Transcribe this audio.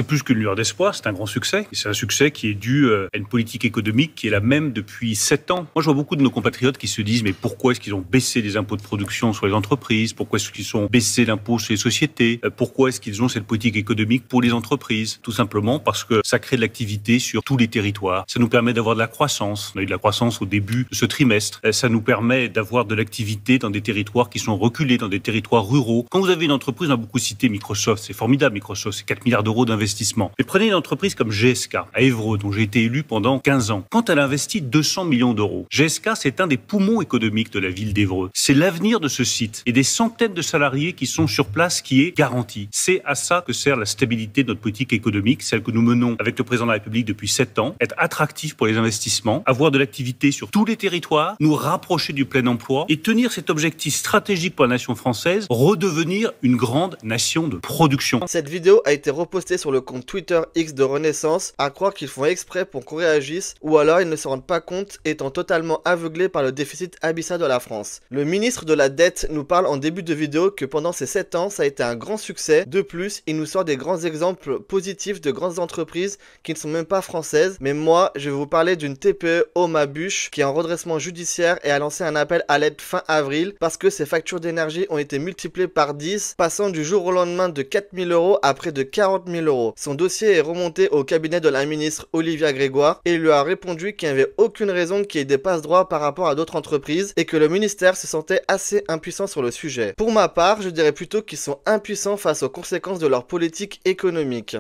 C'est plus qu'une lueur d'espoir, c'est un grand succès. Et c'est un succès qui est dû à une politique économique qui est la même depuis 7 ans. Moi, je vois beaucoup de nos compatriotes qui se disent mais pourquoi est-ce qu'ils ont baissé les impôts de production sur les entreprises? Pourquoi est-ce qu'ils ont baissé l'impôt sur les sociétés? Pourquoi est-ce qu'ils ont cette politique économique pour les entreprises? Tout simplement parce que ça crée de l'activité sur tous les territoires. Ça nous permet d'avoir de la croissance. On a eu de la croissance au début de ce trimestre. Ça nous permet d'avoir de l'activité dans des territoires qui sont reculés, dans des territoires ruraux. Quand vous avez une entreprise, on a beaucoup cité Microsoft, c'est formidable Microsoft, c'est 4 milliards d'euros d'investissement. Mais prenez une entreprise comme GSK, à Évreux, dont j'ai été élu pendant 15 ans. Quand elle a investi 200 millions d'euros, GSK, c'est un des poumons économiques de la ville d'Évreux. C'est l'avenir de ce site et des centaines de salariés qui sont sur place qui est garanti. C'est à ça que sert la stabilité de notre politique économique, celle que nous menons avec le président de la République depuis 7 ans, être attractif pour les investissements, avoir de l'activité sur tous les territoires, nous rapprocher du plein emploi et tenir cet objectif stratégique pour la nation française, redevenir une grande nation de production. Cette vidéo a été repostée sur le compte Twitter X de Renaissance, à croire qu'ils font exprès pour qu'on réagisse, ou alors ils ne se rendent pas compte étant totalement aveuglés par le déficit abyssal de la France. Le ministre de la dette nous parle en début de vidéo que pendant ces 7 ans, ça a été un grand succès. De plus, il nous sort des grands exemples positifs de grandes entreprises qui ne sont même pas françaises. Mais moi, je vais vous parler d'une TPE Oma Bûche qui est en redressement judiciaire et a lancé un appel à l'aide fin avril parce que ses factures d'énergie ont été multipliées par 10, passant du jour au lendemain de 4 000 € à près de 40 000 €. Son dossier est remonté au cabinet de la ministre Olivia Grégoire et il lui a répondu qu'il n'y avait aucune raison qu'il y ait des passe-droits par rapport à d'autres entreprises et que le ministère se sentait assez impuissant sur le sujet. Pour ma part, je dirais plutôt qu'ils sont impuissants face aux conséquences de leur politique économique.